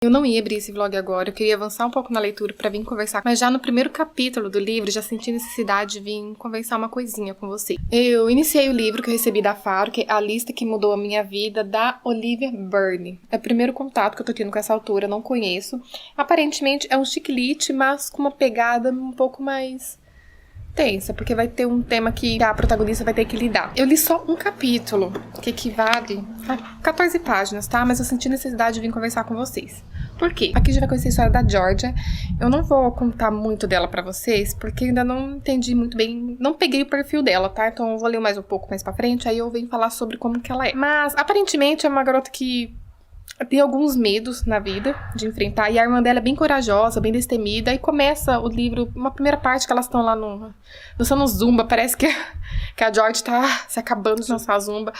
Eu não ia abrir esse vlog agora, eu queria avançar um pouco na leitura pra vir conversar, mas já no primeiro capítulo do livro, já senti necessidade de vir conversar uma coisinha com você. Eu iniciei o livro que eu recebi da Faro, que é A Lista que Mudou a Minha Vida, da Olivia Birne. É o primeiro contato que eu tô tendo com essa autora, não conheço. Aparentemente é um chiclete, mas com uma pegada um pouco mais tensa, porque vai ter um tema que a protagonista vai ter que lidar. Eu li só um capítulo, que equivale a 14 páginas, tá? Mas eu senti necessidade de vir conversar com vocês. Por quê? Aqui a gente vai conhecer a história da Georgia. Eu não vou contar muito dela pra vocês, porque ainda não entendi muito bem, não peguei o perfil dela, tá? Então eu vou ler mais um pouco mais pra frente, aí eu venho falar sobre como que ela é. Mas, aparentemente, é uma garota que tem alguns medos na vida de enfrentar, e a irmã dela é bem corajosa, bem destemida, e começa o livro, uma primeira parte que elas estão lá dançando zumba, parece que a George tá se acabando de dançar zumba,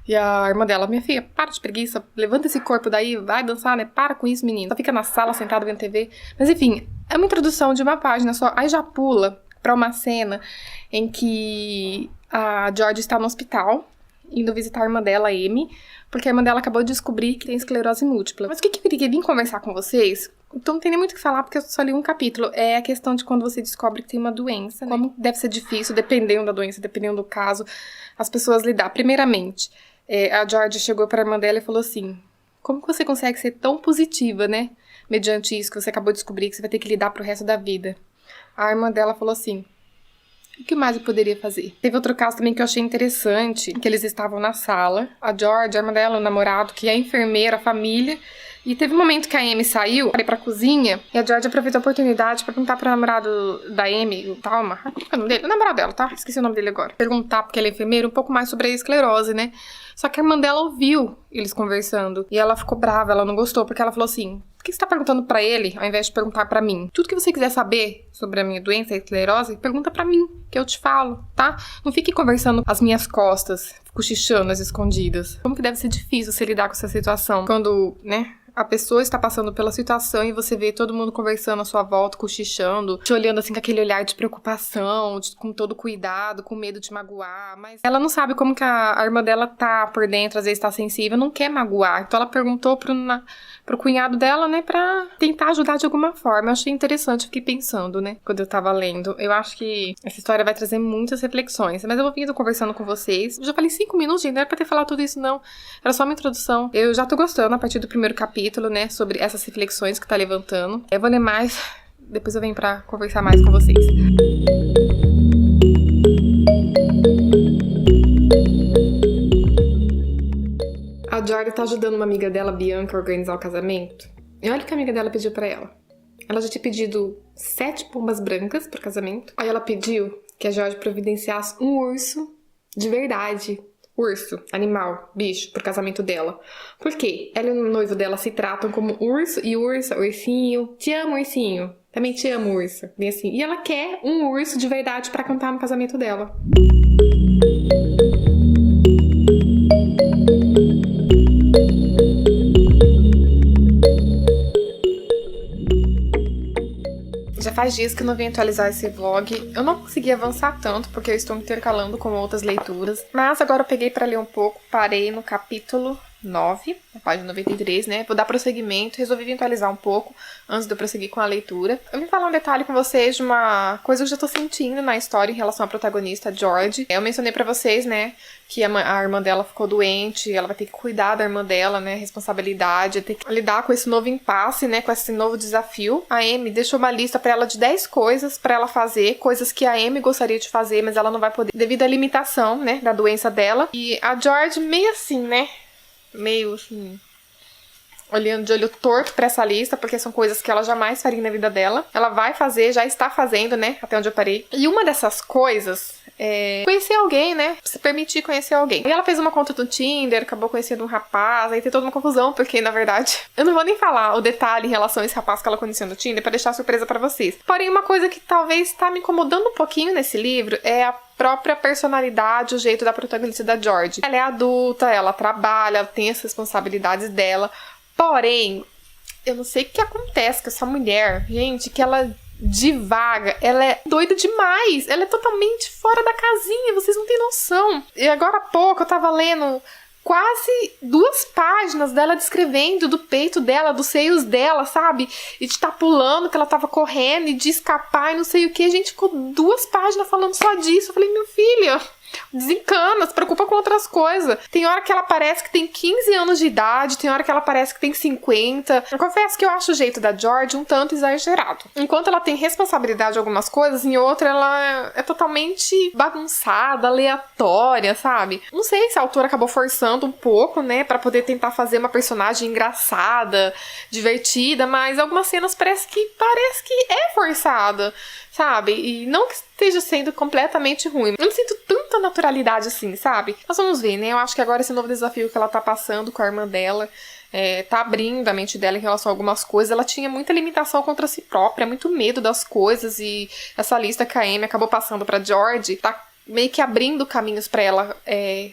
e a irmã dela, minha filha, para de preguiça, levanta esse corpo daí, vai dançar, né, para com isso, menina, só fica na sala sentada vendo TV, mas enfim, é uma introdução de uma página só, aí já pula pra uma cena em que a George está no hospital, indo visitar a irmã dela, a Amy, porque a irmã dela acabou de descobrir que tem esclerose múltipla. Mas o que eu queria vir conversar com vocês, então não tem nem muito o que falar, porque eu só li um capítulo, é a questão de quando você descobre que tem uma doença, né? Como deve ser difícil, dependendo da doença, dependendo do caso, as pessoas lidar. Primeiramente, a Georgia chegou para a irmã dela e falou assim, como que você consegue ser tão positiva, né? Mediante isso que você acabou de descobrir, que você vai ter que lidar pro resto da vida. A irmã dela falou assim, o que mais eu poderia fazer? Teve outro caso também que eu achei interessante, que eles estavam na sala, a Georgia, a irmã dela, o namorado, que é a enfermeira, a família, e teve um momento que a Amy saiu, para ir pra cozinha, e a Georgia aproveitou a oportunidade pra perguntar pro namorado da Amy, o Talma, qual é o nome dele? O namorado dela, tá? Esqueci o nome dele agora. Perguntar, porque ela é enfermeira, um pouco mais sobre a esclerose, né? Só que a irmã dela ouviu eles conversando, e ela ficou brava, ela não gostou, porque ela falou assim, por que você tá perguntando pra ele, ao invés de perguntar pra mim? Tudo que você quiser saber sobre a minha doença, a esclerose, pergunta pra mim, que eu te falo, tá? Não fique conversando às minhas costas, cochichando às escondidas. Como que deve ser difícil você lidar com essa situação, quando, né, a pessoa está passando pela situação e você vê todo mundo conversando à sua volta, cochichando, te olhando assim com aquele olhar de preocupação, com todo cuidado, com medo de magoar, mas ela não sabe como que a irmã dela tá por dentro, às vezes tá sensível, não quer magoar, então ela perguntou pro cunhado dela, né, pra tentar ajudar de alguma forma. Eu achei interessante, fiquei pensando, né, quando eu tava lendo. Eu acho que essa história vai trazer muitas reflexões, mas eu vou vindo conversando com vocês. Eu já falei 5 minutos, gente, não era pra ter falado tudo isso, não. Era só uma introdução. Eu já tô gostando a partir do primeiro capítulo, né, sobre essas reflexões que tá levantando. Eu vou ler mais, depois eu venho pra conversar mais com vocês. A Georgia tá ajudando uma amiga dela, Bianca, a organizar o casamento. E olha o que a amiga dela pediu pra ela. Ela já tinha pedido 7 pombas brancas pro casamento. Aí ela pediu que a Georgia providenciasse um urso de verdade. Urso, animal, bicho, pro casamento dela. Por quê? Ela e o noivo dela se tratam como urso e ursa, ursinho. Te amo, ursinho. Também te amo, urso. Bem assim. E ela quer um urso de verdade pra cantar no casamento dela. Já faz dias que eu não venho atualizar esse vlog. Eu não consegui avançar tanto, porque eu estou intercalando com outras leituras. Mas agora eu peguei pra ler um pouco, parei no capítulo 9, na página 93, né? Vou dar prosseguimento, resolvi atualizar um pouco antes de eu prosseguir com a leitura. Eu vim falar um detalhe com vocês de uma coisa que eu já tô sentindo na história em relação à protagonista, George. Eu mencionei pra vocês, né, que a irmã dela ficou doente, ela vai ter que cuidar da irmã dela, né, responsabilidade, ter que lidar com esse novo impasse, né, com esse novo desafio. A Amy deixou uma lista pra ela de 10 coisas pra ela fazer, coisas que a Amy gostaria de fazer, mas ela não vai poder, devido à limitação, né, da doença dela. E a George meio assim, né, meio assim, olhando de olho torto pra essa lista, porque são coisas que ela jamais faria na vida dela. Ela vai fazer, já está fazendo, né, até onde eu parei. E uma dessas coisas é conhecer alguém, né, se permitir conhecer alguém. E ela fez uma conta do Tinder, acabou conhecendo um rapaz, aí tem toda uma confusão, porque na verdade, eu não vou nem falar o detalhe em relação a esse rapaz que ela conheceu no Tinder, pra deixar surpresa pra vocês. Porém, uma coisa que talvez tá me incomodando um pouquinho nesse livro é a própria personalidade, o jeito da protagonista da George. Ela é adulta, ela trabalha, ela tem as responsabilidades dela, porém, eu não sei o que acontece com essa mulher, gente, que ela divaga, ela é doida demais, ela é totalmente fora da casinha, vocês não têm noção. E agora há pouco eu tava lendo quase 2 páginas dela descrevendo do peito dela, dos seios dela, sabe? E de estar pulando, que ela tava correndo, e de escapar e não sei o que. A gente ficou 2 páginas falando só disso. Eu falei, meu filho, desencana, se preocupa com outras coisas. Tem hora que ela parece que tem 15 anos de idade, tem hora que ela parece que tem 50. Eu confesso que eu acho o jeito da George um tanto exagerado. Enquanto ela tem responsabilidade em algumas coisas, em outra ela é totalmente bagunçada, aleatória, sabe? Não sei se a autora acabou forçando um pouco, né, pra poder tentar fazer uma personagem engraçada, divertida, mas algumas cenas parece que é forçada, sabe? E não que esteja sendo completamente ruim. Eu não sinto tanta naturalidade assim, sabe? Mas vamos ver, né? Eu acho que agora esse novo desafio que ela tá passando com a irmã dela tá abrindo a mente dela em relação a algumas coisas. Ela tinha muita limitação contra si própria, muito medo das coisas, e essa lista que a Amy acabou passando pra George tá meio que abrindo caminhos pra ela,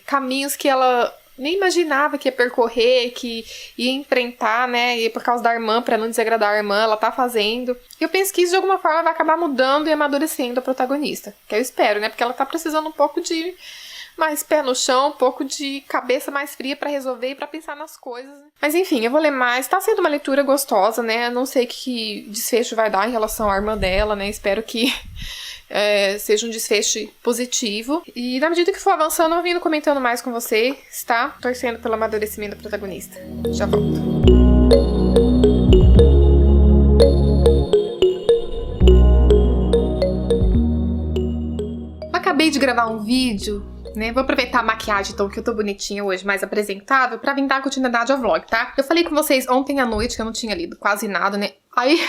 caminhos que ela nem imaginava que ia percorrer, que ia enfrentar, né? E por causa da irmã, pra não desagradar a irmã, ela tá fazendo. E eu penso que isso de alguma forma vai acabar mudando e amadurecendo a protagonista. Que eu espero, né? Porque ela tá precisando um pouco de mais pé no chão, um pouco de cabeça mais fria pra resolver e pra pensar nas coisas. Mas enfim, eu vou ler mais. Tá sendo uma leitura gostosa, né? Não sei que desfecho vai dar em relação à irmã dela, né? Espero que seja um desfecho positivo. E na medida que for avançando, eu vou vindo comentando mais com vocês, tá? Torcendo pelo amadurecimento da protagonista. Já volto. Acabei de gravar um vídeo, né? Vou aproveitar a maquiagem, então, que eu tô bonitinha hoje, mais apresentável, pra vir dar continuidade ao vlog, tá? Eu falei com vocês ontem à noite que eu não tinha lido quase nada, né? Aí,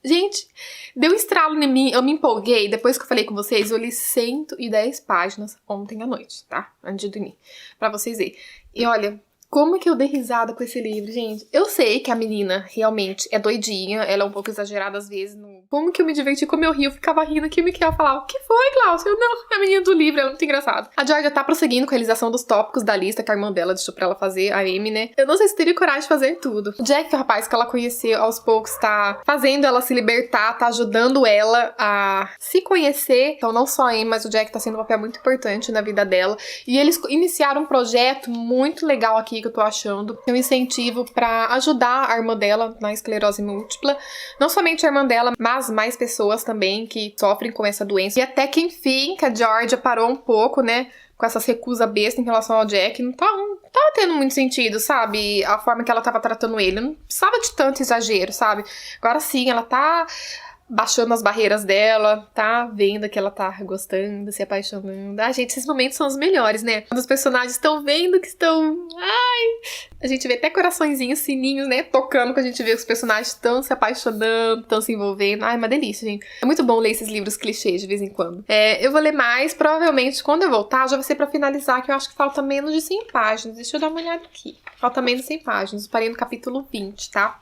gente, deu um estralo em mim, eu me empolguei. Depois que eu falei com vocês, eu li 110 páginas ontem à noite, tá? Antes de dormir, pra vocês verem. E olha, como que eu dei risada com esse livro, gente? Eu sei que a menina realmente é doidinha, ela é um pouco exagerada às vezes. Como que eu me diverti, como eu ri, eu ficava rindo que o Miquel falava, o que foi, Glaucia? Eu, não, é a menina do livro, ela é muito engraçada. A Georgia tá prosseguindo com a realização dos tópicos da lista que a irmã dela deixou pra ela fazer, a Amy, né? Eu não sei se teria coragem de fazer tudo. O Jack, o rapaz que ela conheceu aos poucos, tá fazendo ela se libertar, tá ajudando ela a se conhecer. Então não só a Amy, mas o Jack tá sendo um papel muito importante na vida dela. E eles iniciaram um projeto muito legal aqui, que eu tô achando, um incentivo pra ajudar a irmã dela na esclerose múltipla. Não somente a irmã dela, mas mais pessoas também que sofrem com essa doença. E até que enfim, que a Georgia parou um pouco, né, com essas recusas bestas em relação ao Jack. Não tava tendo muito sentido, sabe? A forma que ela tava tratando ele. Não precisava de tanto exagero, sabe? Agora sim, ela tá baixando as barreiras dela, tá vendo que ela tá gostando, se apaixonando. Ah, gente, esses momentos são os melhores, né? Quando os personagens estão vendo que estão... Ai! A gente vê até coraçõezinhos, sininhos, né? Tocando quando a gente vê que os personagens estão se apaixonando, estão se envolvendo. Ai, uma delícia, gente. É muito bom ler esses livros clichês de vez em quando. Eu vou ler mais, provavelmente, quando eu voltar, já vai ser pra finalizar, que eu acho que falta menos de 100 páginas. Deixa eu dar uma olhada aqui. Falta menos de 100 páginas. Eu parei no capítulo 20, tá?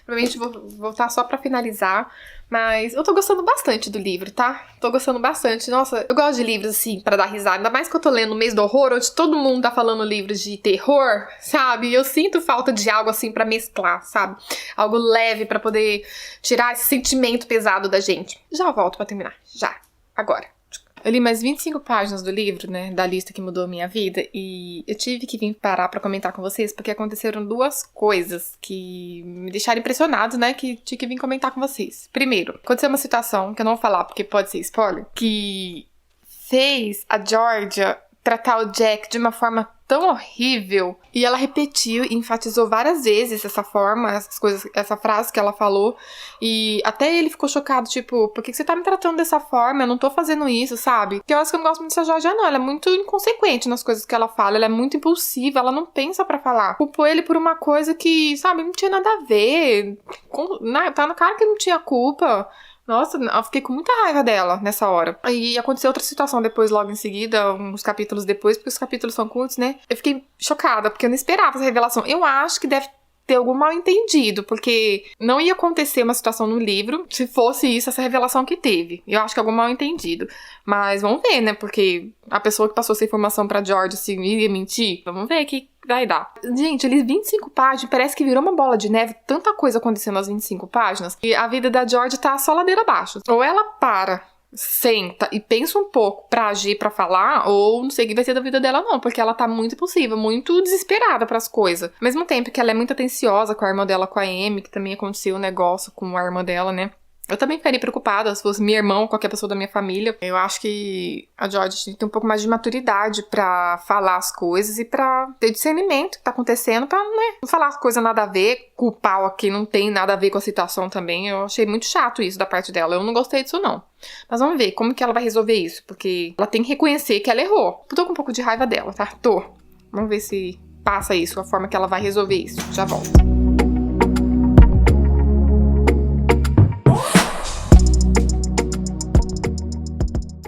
Provavelmente vou voltar só pra finalizar. Mas eu tô gostando bastante do livro, tá? Tô gostando bastante. Nossa, eu gosto de livros, assim, pra dar risada. Ainda mais que eu tô lendo o mês do horror, onde todo mundo tá falando livros de terror, sabe? Eu sinto falta de algo, assim, pra mesclar, sabe? Algo leve pra poder tirar esse sentimento pesado da gente. Já volto pra terminar. Já. Agora. Eu li mais 25 páginas do livro, né, da lista que mudou a minha vida, e eu tive que vir parar pra comentar com vocês, porque aconteceram 2 coisas que me deixaram impressionados, né, que tive que vir comentar com vocês. Primeiro, aconteceu uma situação, que eu não vou falar porque pode ser spoiler, que fez a Georgia tratar o Jack de uma forma tão horrível, e ela repetiu e enfatizou várias vezes essa forma, essas coisas, essa frase que ela falou, e até ele ficou chocado, tipo, por que você tá me tratando dessa forma? Eu não tô fazendo isso, sabe? Porque eu acho que eu não gosto muito dessa Georgia, não. Ela é muito inconsequente nas coisas que ela fala, ela é muito impulsiva, ela não pensa pra falar. Culpou ele por uma coisa que, sabe, não tinha nada a ver, tá na cara que não tinha culpa. Nossa, eu fiquei com muita raiva dela nessa hora. E aconteceu outra situação depois, logo em seguida, uns capítulos depois, porque os capítulos são curtos, né? Eu fiquei chocada, porque eu não esperava essa revelação. Eu acho que deve ter algum mal entendido, porque não ia acontecer uma situação no livro se fosse isso, essa revelação que teve. Eu acho que é algum mal entendido. Mas vamos ver, né? Porque a pessoa que passou essa informação pra George, assim, iria mentir. Vamos ver o que vai dar. Gente, eu li 25 páginas, parece que virou uma bola de neve, tanta coisa acontecendo nas 25 páginas, e a vida da George tá só ladeira abaixo. Ou ela para senta e pensa um pouco pra agir, pra falar, ou não sei o que vai ser da vida dela não, porque ela tá muito impulsiva, muito desesperada pras coisas. Ao mesmo tempo que ela é muito atenciosa com a irmã dela, com a Amy, que também aconteceu um negócio com a irmã dela, né? Eu também ficaria preocupada se fosse minha irmã ou qualquer pessoa da minha família. Eu acho que a Georgia tem que ter um pouco mais de maturidade pra falar as coisas e pra ter discernimento do que tá acontecendo, pra, né, não falar coisa nada a ver, culpar quem não tem nada a ver com a situação também. Eu achei muito chato isso da parte dela. Eu não gostei disso, não. Mas vamos ver como que ela vai resolver isso, porque ela tem que reconhecer que ela errou. Eu tô com um pouco de raiva dela, tá? Tô. Vamos ver se passa isso, a forma que ela vai resolver isso. Já volto.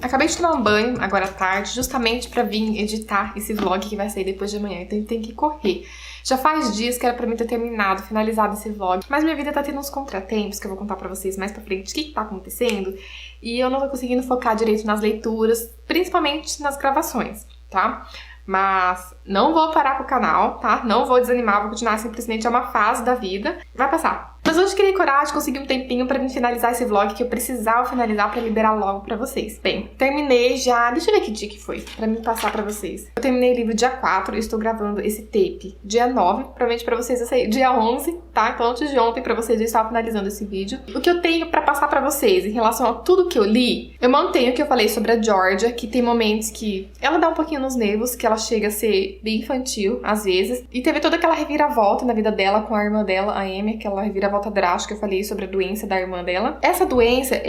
Acabei de tomar um banho, agora à tarde, justamente pra vir editar esse vlog que vai sair depois de amanhã, então tem que correr. Já faz dias que era pra mim ter terminado, finalizado esse vlog, mas minha vida tá tendo uns contratempos que eu vou contar pra vocês mais pra frente o que tá acontecendo, e eu não tô conseguindo focar direito nas leituras, principalmente nas gravações, tá? Mas não vou parar com o canal, tá? Não vou desanimar, vou continuar, simplesmente é uma fase da vida, vai passar. Mas hoje criei coragem, consegui um tempinho pra finalizar esse vlog que eu precisava finalizar pra liberar logo pra vocês. Bem, terminei já... Deixa eu ver que dia que foi, pra me passar pra vocês. Eu terminei o livro dia 4, eu estou gravando esse tape dia 9, provavelmente pra vocês vai sair dia 11, tá? Então antes de ontem pra vocês eu estava finalizando esse vídeo. O que eu tenho pra passar pra vocês em relação a tudo que eu li, eu mantenho o que eu falei sobre a Georgia, que tem momentos que ela dá um pouquinho nos nervos, que ela chega a ser bem infantil, às vezes. E teve toda aquela reviravolta na vida dela com a irmã dela, a Amy, aquela reviravolta drástica que eu falei sobre a doença da irmã dela. Essa doença,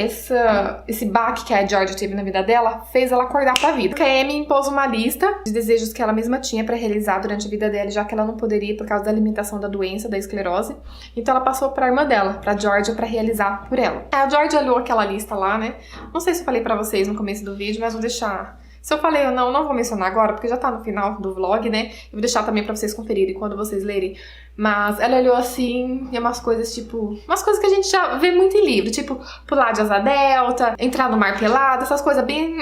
esse baque que a Georgia teve na vida dela, fez ela acordar pra vida. Porque a Amy impôs uma lista de desejos que ela mesma tinha pra realizar durante a vida dela, já que ela não poderia por causa da limitação da doença, da esclerose. Então ela passou pra irmã dela, pra Georgia, pra realizar por ela. A Georgia olhou aquela lista lá, né? Não sei se eu falei pra vocês no começo do vídeo, mas vou deixar... Se eu falei ou não, não vou mencionar agora, porque já tá no final do vlog, né? Eu vou deixar também pra vocês conferirem quando vocês lerem. Mas ela olhou assim, e umas coisas tipo... Umas coisas que a gente já vê muito em livro, tipo pular de asa delta, entrar no mar pelado, essas coisas bem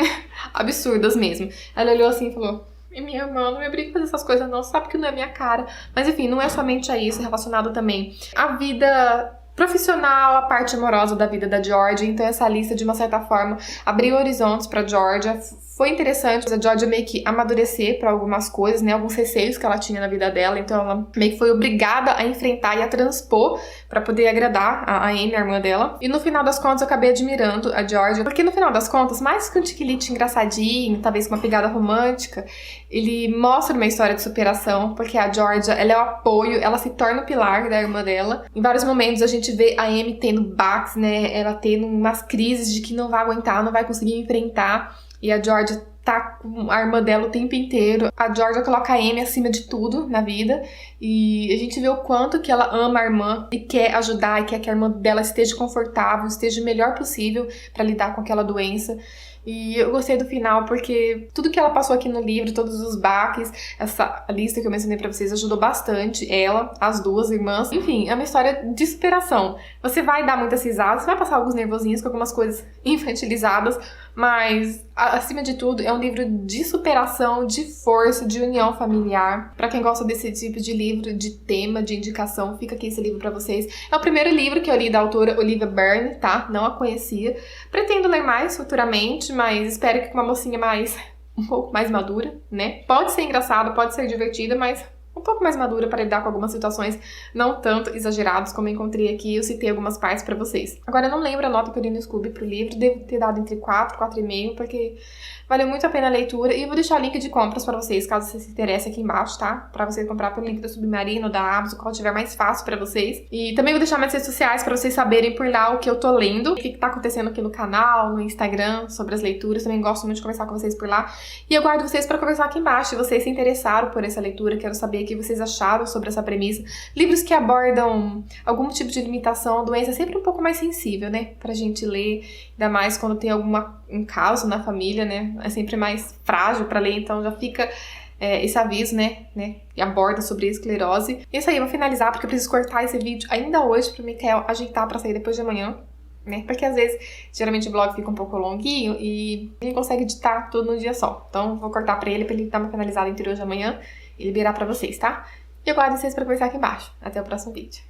absurdas mesmo. Ela olhou assim e falou... Minha irmã, não me brinca fazer essas coisas não, sabe que não é minha cara. Mas enfim, não é somente a isso, é relacionado também à vida... profissional, a parte amorosa da vida da Georgia, então essa lista de uma certa forma abriu horizontes pra Georgia, foi interessante a Georgia meio que amadurecer pra algumas coisas, né, alguns receios que ela tinha na vida dela, então ela meio que foi obrigada a enfrentar e a transpor pra poder agradar a Amy, a irmã dela, e no final das contas eu acabei admirando a Georgia, porque no final das contas, mais que um tiquilite engraçadinho, talvez com uma pegada romântica, ele mostra uma história de superação, porque a Georgia, ela é o apoio, ela se torna o pilar da irmã dela, em vários momentos a gente vê a Amy tendo baques, né, ela tendo umas crises de que não vai aguentar, não vai conseguir enfrentar, e a Georgia tá com a irmã dela o tempo inteiro. A Georgia coloca a Amy acima de tudo na vida, e a gente vê o quanto que ela ama a irmã e quer ajudar, e quer que a irmã dela esteja confortável, esteja o melhor possível pra lidar com aquela doença. E eu gostei do final porque tudo que ela passou aqui no livro, todos os baques, essa lista que eu mencionei pra vocês ajudou bastante ela, as duas irmãs. Enfim, é uma história de superação. Você vai dar muitas risadas, vai passar alguns nervosinhos com algumas coisas infantilizadas, mas acima de tudo é um livro de superação, de força, de união familiar. Pra quem gosta desse tipo de livro, de tema, de indicação, fica aqui esse livro pra vocês. É o primeiro livro que eu li da autora Olivia Byrne, tá? Não a conhecia. Pretendo ler mais futuramente, mas espero que com uma mocinha um pouco mais madura, né? Pode ser engraçada, pode ser divertida, mas um pouco mais madura para lidar com algumas situações não tanto exageradas como eu encontrei aqui. Eu citei algumas partes pra vocês. Agora, eu não lembro a nota que eu dei no Scooby pro livro. Devo ter dado entre 4 e 4,5, porque valeu muito a pena a leitura. E eu vou deixar o link de compras pra vocês, caso você se interesse aqui embaixo, tá? Pra vocês comprar pelo link do Submarino, da Amazon, qual tiver mais fácil pra vocês. E também vou deixar minhas redes sociais pra vocês saberem por lá o que eu tô lendo, o que tá acontecendo aqui no canal, no Instagram, sobre as leituras. Também gosto muito de conversar com vocês por lá. E eu guardo vocês pra conversar aqui embaixo. Se vocês se interessaram por essa leitura, quero saber o que vocês acharam sobre essa premissa. Livros que abordam algum tipo de limitação, doença, é sempre um pouco mais sensível, né? Pra gente ler, ainda mais quando tem um caso na família, né? É sempre mais frágil pra ler, então já fica esse aviso, né? E aborda sobre a esclerose. Isso aí, eu vou finalizar porque eu preciso cortar esse vídeo ainda hoje pro Mikael ajeitar pra sair depois de amanhã, né? Porque às vezes, geralmente o vlog fica um pouco longuinho e ele consegue editar tudo num dia só. Então, vou cortar pra ele dar uma finalizada entre hoje e amanhã e liberar pra vocês, tá? E eu aguardo vocês pra conversar aqui embaixo. Até o próximo vídeo.